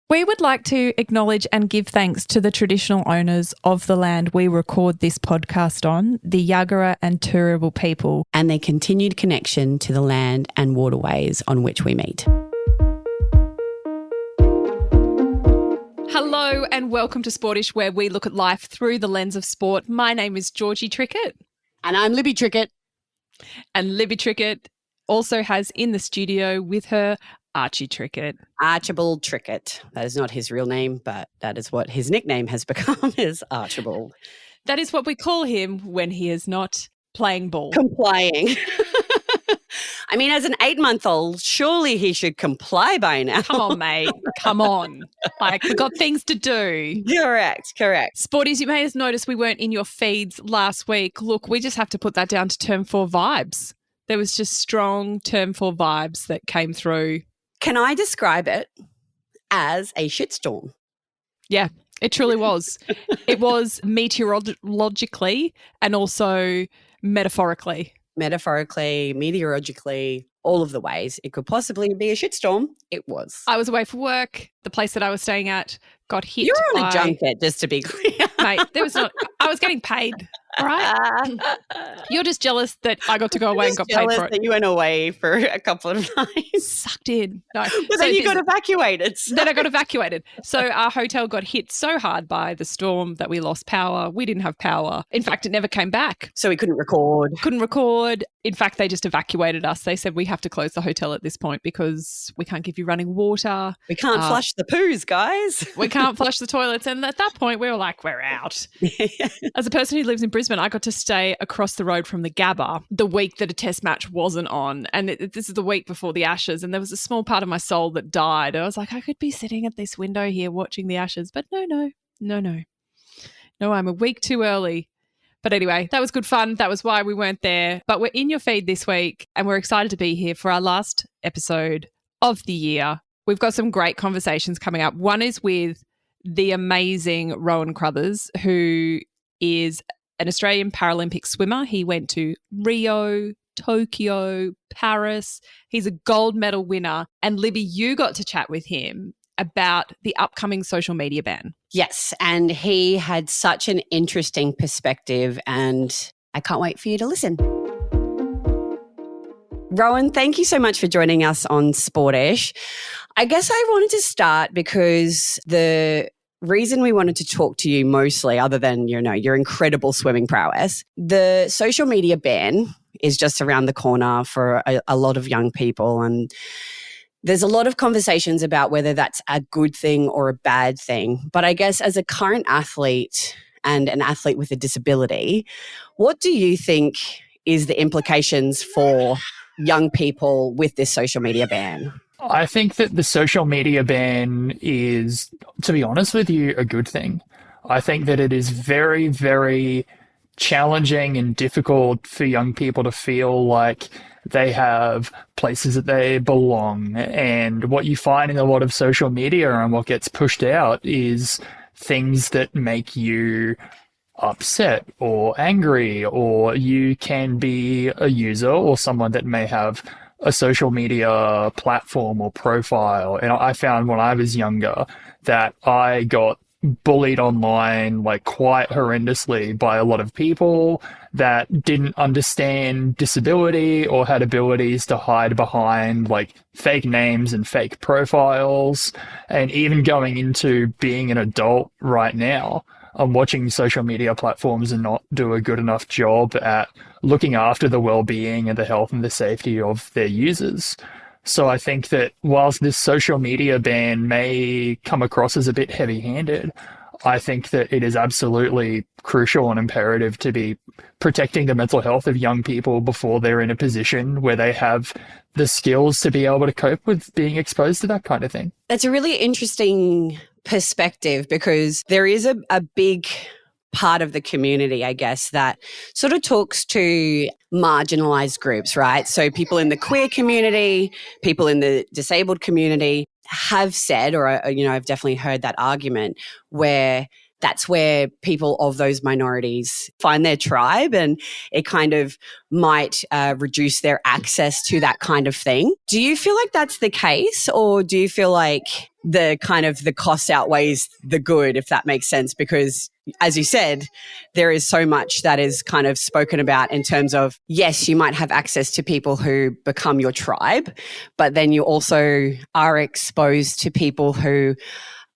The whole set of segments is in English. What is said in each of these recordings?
We would like to acknowledge and give thanks to the traditional owners of the land we record this podcast on, the Yagara and Turrbal people, and their continued connection to the land and waterways on which we meet. Hello and welcome to Sportish, where we look at life through the lens of sport. My name is Georgie Trickett. And I'm Libby Trickett. And Libby Trickett also has in the studio with her Archie Trickett. Archibald Trickett. That is not his real name, but that is what his nickname has become, is Archibald. That is what we call him when he is not playing ball. Complying. I mean, as an 8-month-old, surely he should comply by now. Come on, mate. Come on. Like, we've got things to do. Correct. Sporties, you may have noticed we weren't in your feeds last week. Look, we just have to put that down to Term 4 vibes. There was just strong Term 4 vibes that came through. Can I describe it as a shitstorm? Yeah, it truly was. It was meteorologically and also metaphorically. Metaphorically, meteorologically, all of the ways it could possibly be a shitstorm, it was. I was away for work. The place that I was staying at got hit. You were on a junket, just to be clear. Mate, I was getting paid, all right? You're just jealous that I got to go away and got paid for it. That you went away for a couple of nights. Sucked in. No. But then you got evacuated. So. Then I got evacuated. So our hotel got hit so hard by the storm that we lost power. We didn't have power. In fact, it never came back. So we couldn't record. In fact, they just evacuated us. They said we have to close the hotel at this point because we can't give you running water. We can't flush the poos, guys. We can't flush the toilets. And at that point, we were like, we're out. As a person who lives in Brisbane, I got to stay across the road from the Gabba the week that a test match wasn't on. And this is the week before the Ashes. And there was a small part of my soul that died. I was like, I could be sitting at this window here watching the Ashes. But no. No, I'm a week too early. But anyway, that was good fun. That was why we weren't there. But we're in your feed this week and we're excited to be here for our last episode of the year. We've got some great conversations coming up. One is with the amazing Rowan Crothers, who is an Australian Paralympic swimmer. He went to Rio, Tokyo, Paris. He's a gold medal winner. And Libby, you got to chat with him about the upcoming social media ban. Yes, and he had such an interesting perspective and I can't wait for you to listen. Rowan, thank you so much for joining us on Sportish. I guess I wanted to start because the reason we wanted to talk to you mostly, other than, your incredible swimming prowess, the social media ban is just around the corner for a lot of young people, and there's a lot of conversations about whether that's a good thing or a bad thing. But I guess as a current athlete and an athlete with a disability, what do you think is the implications for young people with this social media ban? I think that the social media ban is, to be honest with you, a good thing. I think that it is very, very challenging and difficult for young people to feel like they have places that they belong. And what you find in a lot of social media and what gets pushed out is things that make you upset or angry, or you can be a user or someone that may have a social media platform or profile. And I found when I was younger that I got bullied online like quite horrendously by a lot of people that didn't understand disability or had abilities to hide behind like fake names and fake profiles. And even going into being an adult right now, I'm watching social media platforms and not do a good enough job at looking after the well-being and the health and the safety of their users. So I think that whilst this social media ban may come across as a bit heavy-handed, I think that it is absolutely crucial and imperative to be protecting the mental health of young people before they're in a position where they have the skills to be able to cope with being exposed to that kind of thing. That's a really interesting perspective, because there is a big part of the community, I guess, that sort of talks to marginalized groups, right? So people in the queer community, people in the disabled community have said, or, I've definitely heard that argument where that's where people of those minorities find their tribe, and it kind of might reduce their access to that kind of thing. Do you feel like that's the case, or do you feel like the cost outweighs the good, if that makes sense? Because as you said, there is so much that is kind of spoken about in terms of, yes, you might have access to people who become your tribe, but then you also are exposed to people who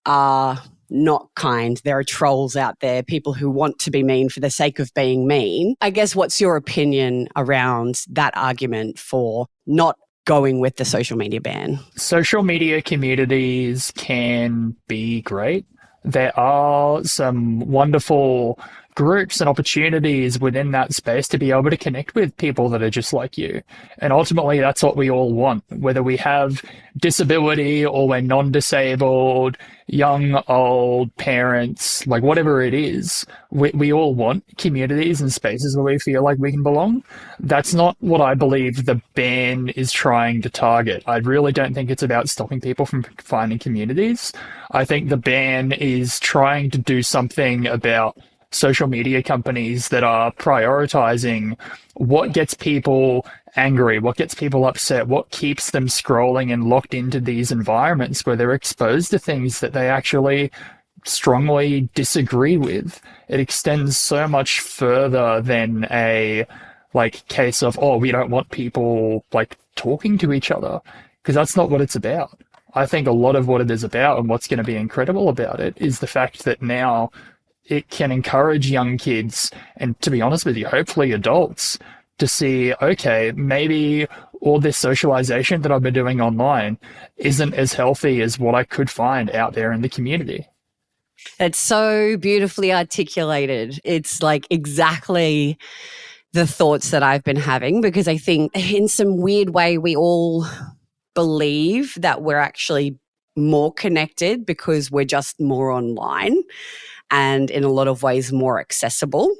are not kind. There are trolls out there, people who want to be mean for the sake of being mean. I guess, what's your opinion around that argument for not going with the social media ban? Social media communities can be great. There are some wonderful groups and opportunities within that space to be able to connect with people that are just like you. And ultimately, that's what we all want, whether we have disability or we're non-disabled, young, old, parents, like whatever it is, we all want communities and spaces where we feel like we can belong. That's not what I believe the ban is trying to target. I really don't think it's about stopping people from finding communities. I think the ban is trying to do something about social media companies that are prioritizing what gets people angry, what gets people upset, what keeps them scrolling and locked into these environments where they're exposed to things that they actually strongly disagree with. It extends so much further than a case of, oh, we don't want people talking to each other, because that's not what it's about. I think a lot of what it is about, and what's going to be incredible about it, is the fact that now it can encourage young kids, and to be honest with you, hopefully adults, to see, okay, maybe all this socialization that I've been doing online isn't as healthy as what I could find out there in the community. It's so beautifully articulated. It's like exactly the thoughts that I've been having, because I think in some weird way we all believe that we're actually more connected because we're just more online and in a lot of ways more accessible.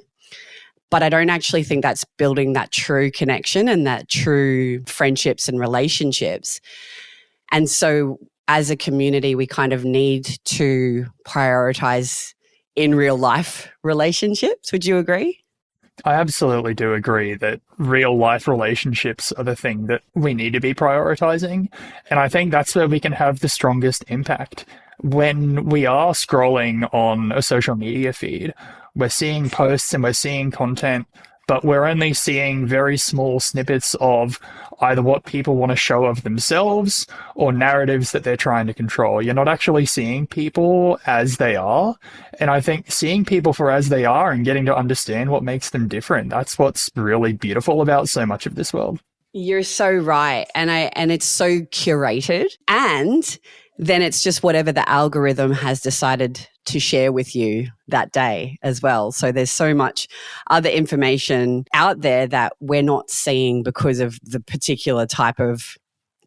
But I don't actually think that's building that true connection and that true friendships and relationships. And so as a community, we kind of need to prioritize in real life relationships. Would you agree? I absolutely do agree that real life relationships are the thing that we need to be prioritizing. And I think that's where we can have the strongest impact. When we are scrolling on a social media feed, we're seeing posts and we're seeing content, but we're only seeing very small snippets of either what people want to show of themselves or narratives that they're trying to control. You're not actually seeing people as they are. And I think seeing people for as they are and getting to understand what makes them different, that's what's really beautiful about so much of this world. You're so right. And it's so curated. And then it's just whatever the algorithm has decided to share with you that day as well. So there's so much other information out there that we're not seeing because of the particular type of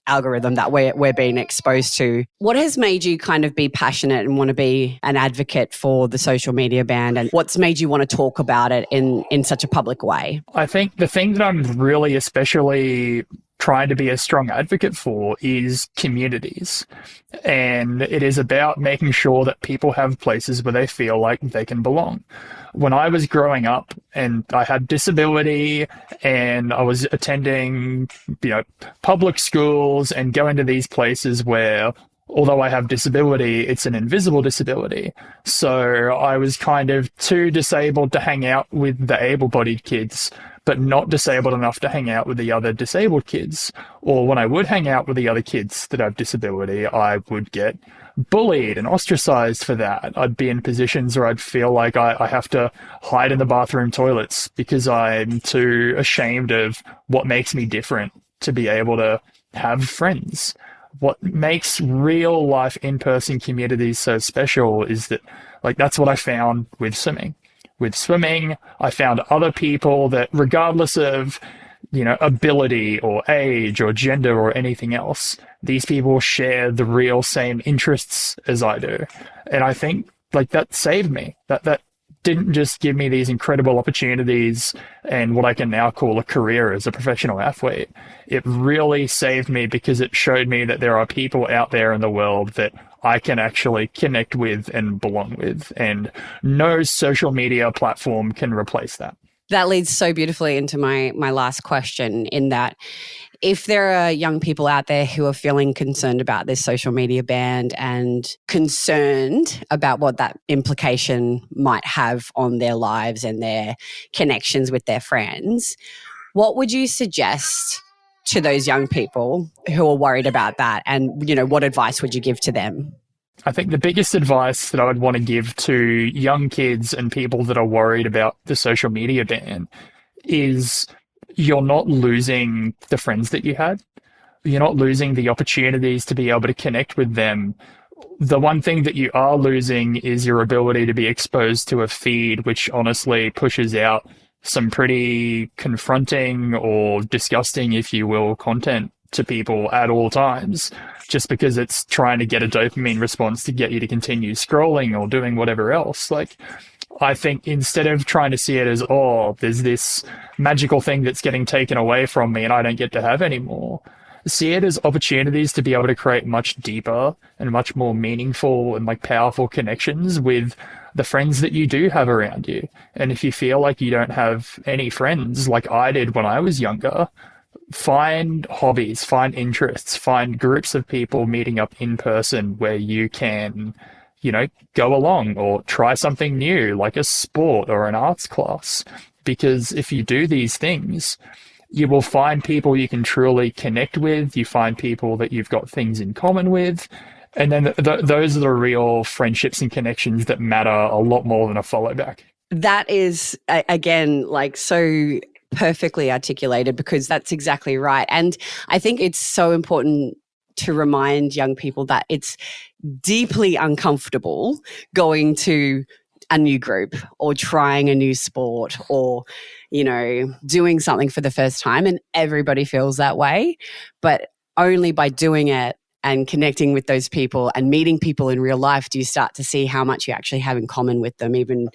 algorithm that we're being exposed to. What has made you kind of be passionate and want to be an advocate for the social media ban, and what's made you want to talk about it in such a public way? I think the thing that I'm really especially trying to be a strong advocate for is communities. And it is about making sure that people have places where they feel like they can belong. When I was growing up and I had disability and I was attending, public schools and going to these places where, although I have disability, it's an invisible disability. So I was kind of too disabled to hang out with the able-bodied kids, but not disabled enough to hang out with the other disabled kids. Or when I would hang out with the other kids that have disability, I would get bullied and ostracized for that. I'd be in positions where I'd feel like I have to hide in the bathroom toilets because I'm too ashamed of what makes me different to be able to have friends. What makes real life in-person communities so special is that, that's what I found with swimming. With swimming, I found other people that, regardless of, ability or age or gender or anything else, these people share the real same interests as I do. And I think, that saved me. That didn't just give me these incredible opportunities and what I can now call a career as a professional athlete. It really saved me because it showed me that there are people out there in the world that I can actually connect with and belong with. And no social media platform can replace that. That leads so beautifully into my last question, in that if there are young people out there who are feeling concerned about this social media ban and concerned about what that implication might have on their lives and their connections with their friends, what would you suggest to those young people who are worried about that? And, you know, what advice would you give to them? I think the biggest advice that I would want to give to young kids and people that are worried about the social media ban is you're not losing the friends that you had. You're not losing the opportunities to be able to connect with them. The one thing that you are losing is your ability to be exposed to a feed which honestly pushes out some pretty confronting or disgusting, if you will, content to people at all times, just because it's trying to get a dopamine response to get you to continue scrolling or doing whatever else. Like, I think instead of trying to see it as, oh, there's this magical thing that's getting taken away from me and I don't get to have anymore, see it as opportunities to be able to create much deeper and much more meaningful and like powerful connections with the friends that you do have around you. And if you feel like you don't have any friends like I did when I was younger, find hobbies, find interests, find groups of people meeting up in person where you can, you know, go along or try something new like a sport or an arts class. Because if you do these things, you will find people you can truly connect with. You find people that you've got things in common with. And then those are the real friendships and connections that matter a lot more than a follow back. That is, again, like so perfectly articulated, because that's exactly right. And I think it's so important to remind young people that it's deeply uncomfortable going to a new group or trying a new sport or, you know, doing something for the first time. And everybody feels that way. But only by doing it and connecting with those people and meeting people in real life do you start to see how much you actually have in common with them, even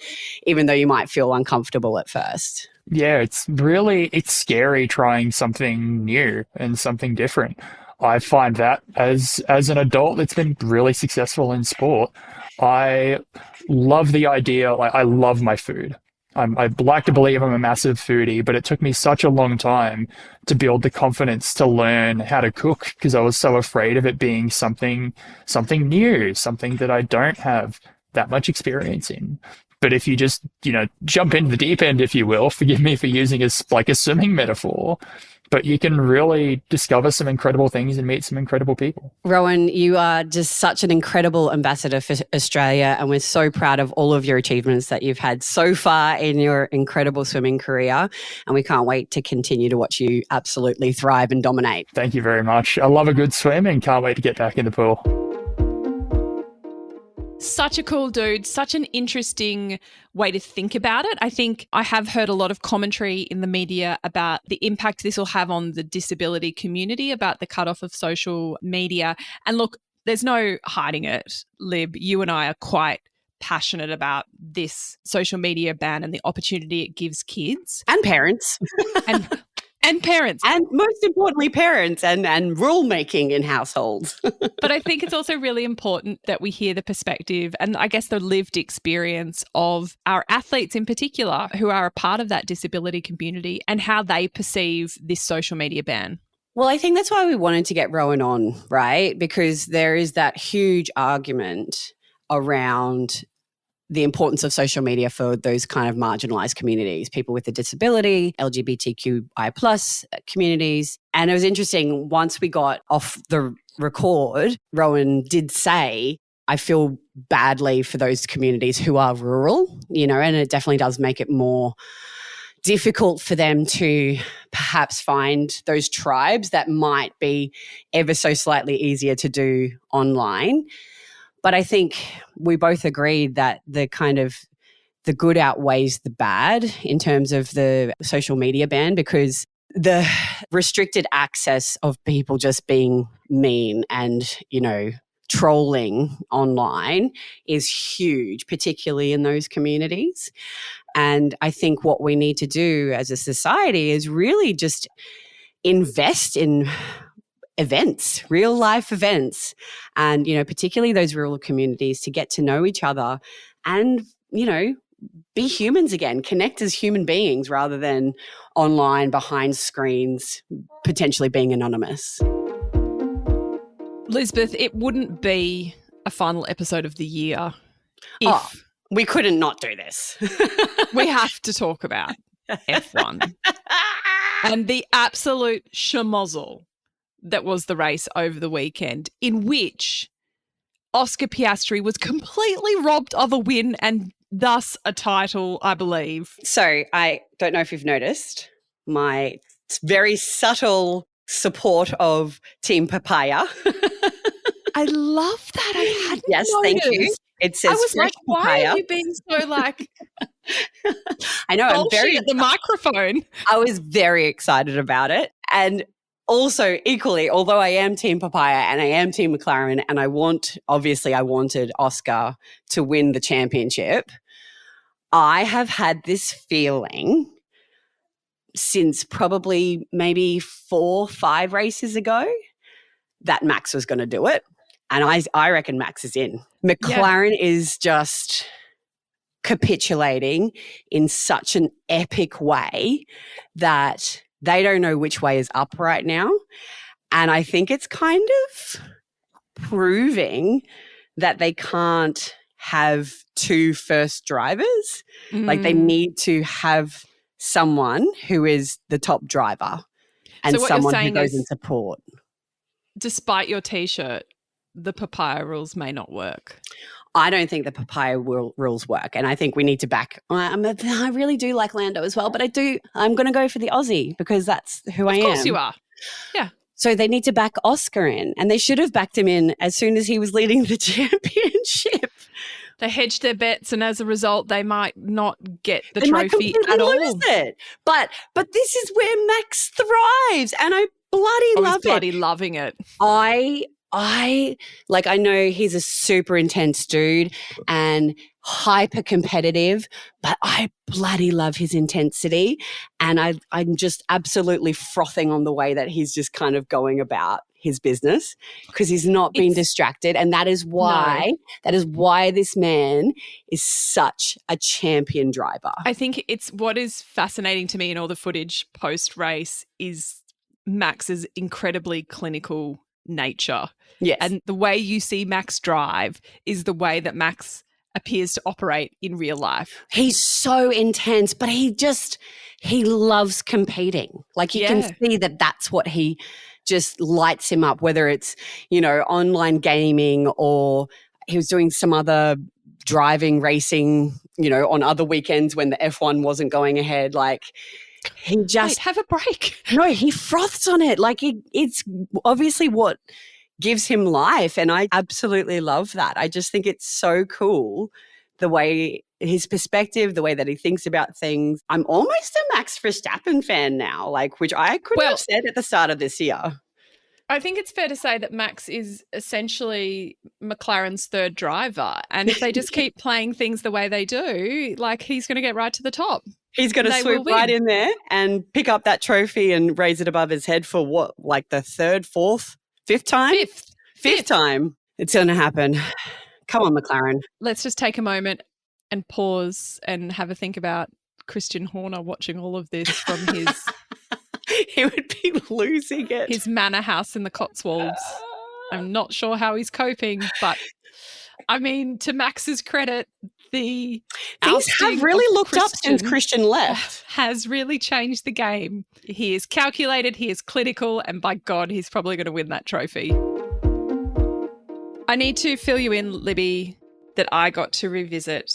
though you might feel uncomfortable at first. Yeah, it's scary trying something new and something different. I find that as an adult that's been really successful in sport, I love the idea, like I love my food. I like to believe I'm a massive foodie, but it took me such a long time to build the confidence to learn how to cook because I was so afraid of it being something new, something that I don't have that much experience in. But if you just, you know, jump into the deep end, if you will, forgive me for using like a swimming metaphor, but you can really discover some incredible things and meet some incredible people. Rowan, you are just such an incredible ambassador for Australia, and we're so proud of all of your achievements that you've had so far in your incredible swimming career, and we can't wait to continue to watch you absolutely thrive and dominate. Thank you very much. I love a good swim and can't wait to get back in the pool. Such a cool dude, such an interesting way to think about it. I think I have heard a lot of commentary in the media about the impact this will have on the disability community, about the cutoff of social media. And look, there's no hiding it, Lib. You and I are quite passionate about this social media ban and the opportunity it gives kids. And parents. And parents. And most importantly, parents and rule making in households. But I think it's also really important that we hear the perspective and I guess the lived experience of our athletes in particular who are a part of that disability community and how they perceive this social media ban. Well, I think that's why we wanted to get Rowan on, right? Because there is that huge argument around the importance of social media for those kind of marginalized communities, people with a disability, LGBTQI plus communities. And it was interesting, once we got off the record, Rowan did say, I feel badly for those communities who are rural, you know, and it definitely does make it more difficult for them to perhaps find those tribes that might be ever so slightly easier to do online. But I think we both agreed that the good outweighs the bad in terms of the social media ban, because the restricted access of people just being mean and, you know, trolling online is huge, particularly in those communities. And I think what we need to do as a society is really just invest in events, real life events, and, particularly those rural communities, to get to know each other and, be humans again, connect as human beings rather than online behind screens, potentially being anonymous. Lisbeth, it wouldn't be a final episode of the year if we couldn't not do this. we have to talk about F1 and the absolute schmozzle that was the race over the weekend, in which Oscar Piastri was completely robbed of a win and thus a title, I believe. So I don't know if you've noticed my very subtle support of Team Papaya. I love that. I hadn't Yes, noticed. thank you. It says I was like, why papaya. are you being so like I know, I'm bullshit at the microphone? I was very excited about it. And also equally, although I am Team Papaya and I am Team McLaren and I wanted Oscar to win the championship, I have had this feeling since probably maybe 4 or 5 races ago that Max was going to do it. And I reckon Max is in. McLaren is just capitulating in such an epic way that they don't know which way is up right now. And I think it's kind of proving that they can't have 2 first drivers. Like they need to have someone who is the top driver and So what someone you're who saying goes is, in support. despite your T-shirt, the papaya rules may not work. I don't think the papaya rules work. And I think we need to back. I really do like Lando as well, but I'm going to go for the Aussie because that's who I am. Of course you are. Yeah. So they need to back Oscar in, and they should have backed him in as soon as he was leading the championship. They hedged their bets, and as a result, they might not get the They might trophy completely at all. lose it. But this is where Max thrives, and I bloody love it. Bloody loving it. I know he's a super intense dude and hyper competitive, but I bloody love his intensity. And I'm just absolutely frothing on the way that he's just kind of going about his business because he's not being distracted. And that is why this man is such a champion driver. I think it's what is fascinating to me in all the footage post-race is Max's incredibly clinical nature. Yes. And the way you see Max drive is the way that Max appears to operate in real life. He's so intense, but he loves competing. Like you can see that that's what he just lights him up, whether it's, online gaming or he was doing some other driving, racing, on other weekends when the F1 wasn't going ahead. Like he just have a break. No, he froths on it. Like it's obviously what gives him life. And I absolutely love that. I just think it's so cool the way his perspective, the way that he thinks about things. I'm almost a Max Verstappen fan now, which I couldn't have said at the start of this year. I think it's fair to say that Max is essentially McLaren's third driver. And if they just keep playing things the way they do, he's going to get right to the top. He's going to swoop right in there and pick up that trophy and raise it above his head for what, the third, fourth, fifth time? Fifth time. It's going to happen. Come on, McLaren. Let's just take a moment and pause and have a think about Christian Horner watching all of this from his... He would be losing it. His manor house in the Cotswolds. I'm not sure how he's coping, but I mean, to Max's credit, things have really looked up since Christian left. Has really changed the game. He is calculated, he is clinical, and by God, he's probably going to win that trophy. I need to fill you in, Libby, that I got to revisit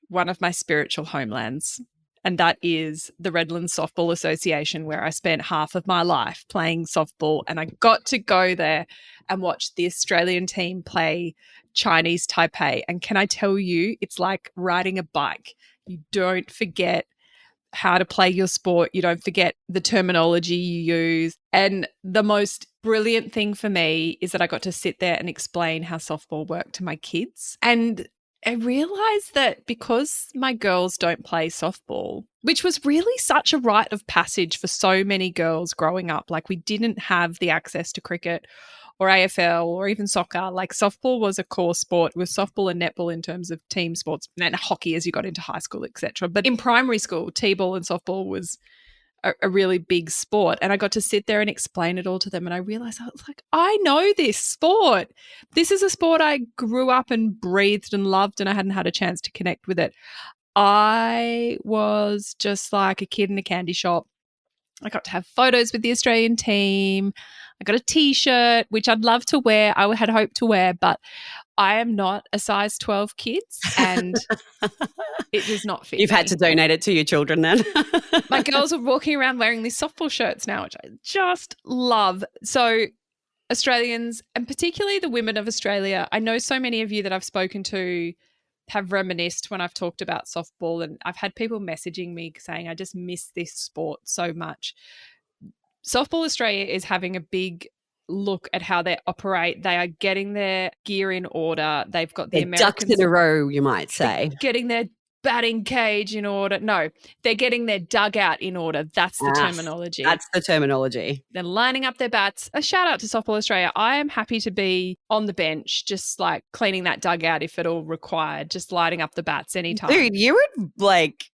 one of my spiritual homelands. And that is the Redlands Softball Association, where I spent half of my life playing softball. And I got to go there and watch the Australian team play Chinese Taipei. And can I tell you, it's like riding a bike. You don't forget how to play your sport. You don't forget the terminology you use. And the most brilliant thing for me is that I got to sit there and explain how softball worked to my kids. And I realized that because my girls don't play softball, which was really such a rite of passage for so many girls growing up, like we didn't have the access to cricket or AFL or even soccer. Like softball was a core sport, with softball and netball in terms of team sports, and hockey as you got into high school, etc. But in primary school, t-ball and softball was a really big sport. And I got to sit there and explain it all to them. And I realized, I was like, I know this sport. This is a sport I grew up and breathed and loved, and I hadn't had a chance to connect with it. I was just like a kid in a candy shop. I got to have photos with the Australian team. I got a T-shirt, which I'd love to wear. I had hoped to wear, but I am not a size 12 kids, and it does not fit You've me. had to donate it to your children then. My girls are walking around wearing these softball shirts now, which I just love. So Australians, and particularly the women of Australia, I know so many of you that I've spoken to have reminisced when I've talked about softball, and I've had people messaging me saying, I just miss this sport so much. Softball Australia is having a big look at how they operate. They are getting their gear in order. They've got the Ducks Americans in a row, you might say. getting their batting cage in order. No, they're getting their dugout in order. That's the terminology. That's the terminology. They're lining up their bats. A shout out to Softball Australia. I am happy to be on the bench, just like cleaning that dugout if at all required, just lighting up the bats anytime. Dude, you would like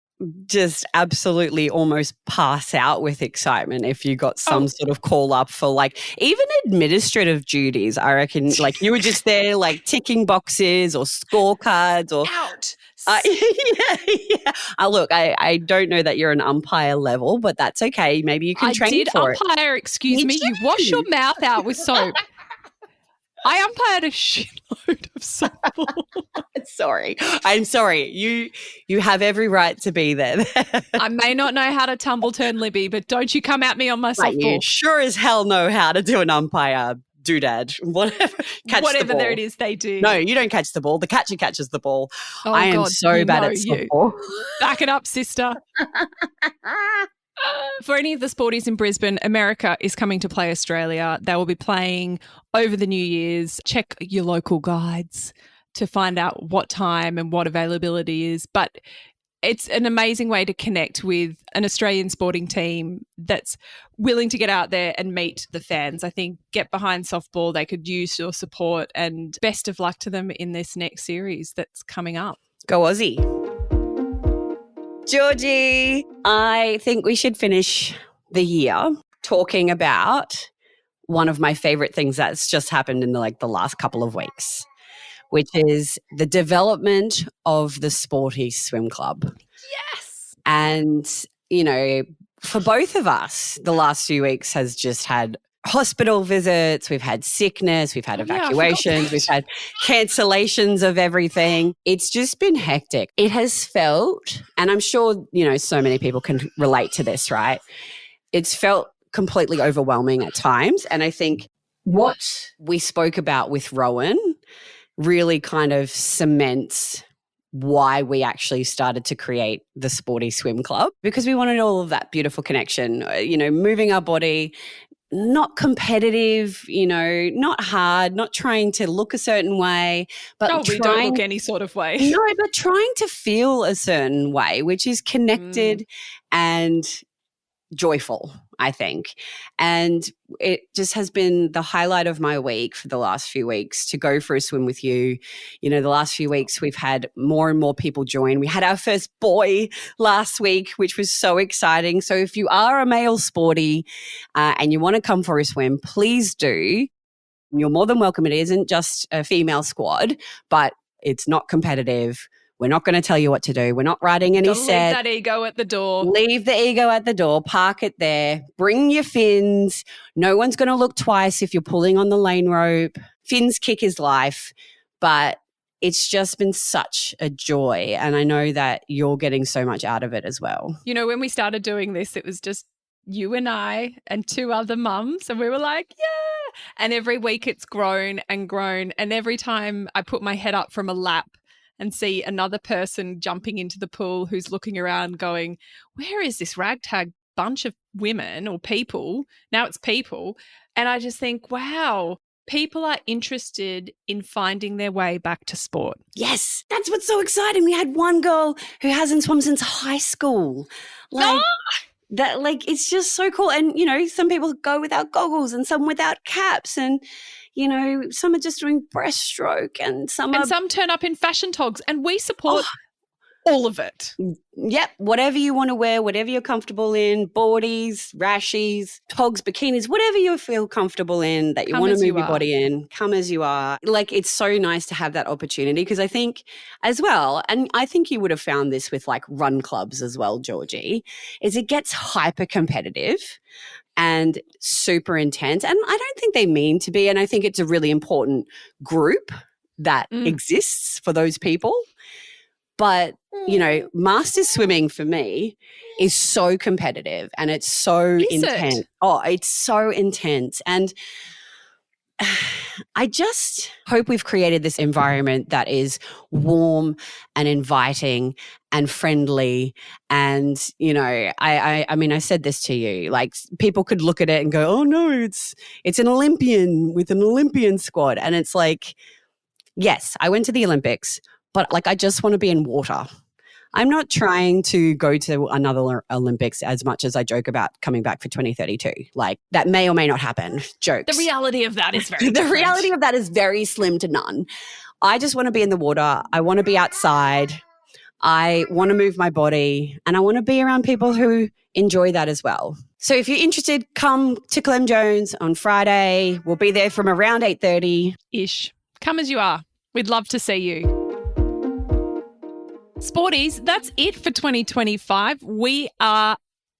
just absolutely almost pass out with excitement if you got some sort of call up for like even administrative duties. I reckon like you were just there like ticking boxes or scorecards or out. Yeah. Look, I don't know that you're an umpire level, but that's okay. Maybe you can train for it. I did umpire, excuse me. You wash your mouth out with soap. I umpired a shitload of softball. Sorry. I'm sorry. You have every right to be there. I may not know how to tumble turn Libby, but don't you come at me on my softball. You sure as hell know how to do an umpire doodad. Whatever there it is they do. No, you don't catch the ball. The catcher catches the ball. Oh, I am God, so bad at softball. Back it up, sister. For any of the Sporties in Brisbane, America is coming to play Australia. They will be playing over the New Year's. Check your local guides to find out what time and what availability is. But it's an amazing way to connect with an Australian sporting team that's willing to get out there and meet the fans. I think get behind softball. They could use your support, and best of luck to them in this next series that's coming up. Go Aussie. Georgie, I think we should finish the year talking about one of my favorite things that's just happened in the last couple of weeks, which is the development of the Sporties Swim Club. Yes. And, you know, for both of us, the last few weeks has just had hospital visits, we've had sickness, we've had evacuations, we've had cancellations of everything. It's just been hectic. It has felt, and I'm sure, you know, so many people can relate to this, right? It's felt completely overwhelming at times. And I think what we spoke about with Rowan really kind of cements why we actually started to create the Sporty Swim Club, because we wanted all of that beautiful connection, you know, moving our body, not competitive, you know, not hard, not trying to look a certain way, but we don't look any sort of way. No, but trying to feel a certain way, which is connected and joyful, I think. And it just has been the highlight of my week for the last few weeks to go for a swim with you. You know, the last few weeks we've had more and more people join. We had our first boy last week, which was so exciting. So if you are a male sporty and you want to come for a swim, please do. You're more than welcome. It isn't just a female squad, but it's not competitive. We're not going to tell you what to do. We're not writing any set. Leave that ego at the door. Leave the ego at the door. Park it there. Bring your fins. No one's going to look twice if you're pulling on the lane rope. Fins kick is life. But it's just been such a joy. And I know that you're getting so much out of it as well. You know, when we started doing this, it was just you and I and two other mums. And we were like, yeah. And every week it's grown and grown. And every time I put my head up from a lap and see another person jumping into the pool who's looking around going, where is this ragtag bunch of women or people? Now it's people. And I just think, wow, people are interested in finding their way back to sport. Yes, that's what's so exciting. We had one girl who hasn't swum since high school. It's just so cool. And, some people go without goggles and some without caps, and, some are just doing breaststroke and some turn up in fashion togs, and we support all of it. Yep, whatever you want to wear, whatever you're comfortable in, boardies, rashies, togs, bikinis, whatever you feel comfortable in, that you want to move your body in, come as you are. It's so nice to have that opportunity, because I think as well, and I think you would have found this with run clubs as well, Georgie, is it gets hyper competitive and super intense. And I don't think they mean to be, and I think it's a really important group that exists for those people. But, masters swimming for me is so competitive, and it's so intense. Oh, it's so intense. And I just hope we've created this environment that is warm and inviting and friendly. And, I said this to you, people could look at it and go, oh no, it's an Olympian with an Olympian squad. And it's yes, I went to the Olympics, but I just want to be in water. I'm not trying to go to another Olympics as much as I joke about coming back for 2032. That may or may not happen. Jokes. The reality of that is very The reality of that is very slim to none. I just want to be in the water. I want to be outside. I want to move my body, and I want to be around people who enjoy that as well. So if you're interested, come to Clem Jones on Friday. We'll be there from around 8:30-ish. Come as you are. We'd love to see you. Sporties, that's it for 2025. We are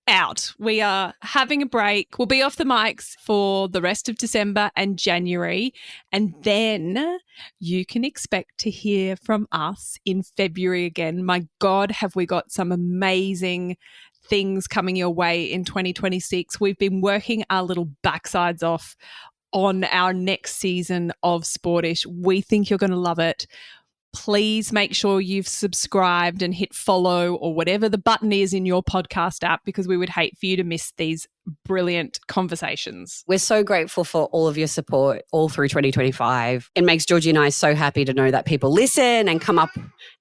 out. We are having a break. We'll be off the mics for the rest of December and January. And then you can expect to hear from us in February again. My God, have we got some amazing things coming your way in 2026. We've been working our little backsides off on our next season of Sportish. We think you're going to love it. Please make sure you've subscribed and hit follow or whatever the button is in your podcast app, because we would hate for you to miss these brilliant conversations. We're so grateful for all of your support all through 2025. It makes Georgie and I so happy to know that people listen and come up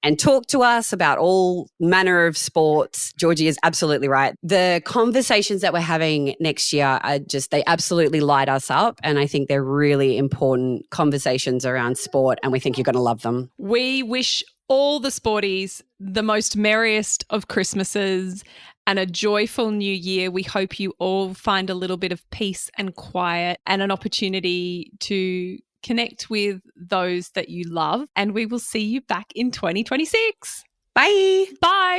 and talk to us about all manner of sports. Georgie is absolutely right. The conversations that we're having next year are they absolutely light us up. And I think they're really important conversations around sport, and we think you're going to love them. We wish all the Sporties the most merriest of Christmases and a joyful new year. We hope you all find a little bit of peace and quiet and an opportunity to connect with those that you love. And we will see you back in 2026. Bye. Bye.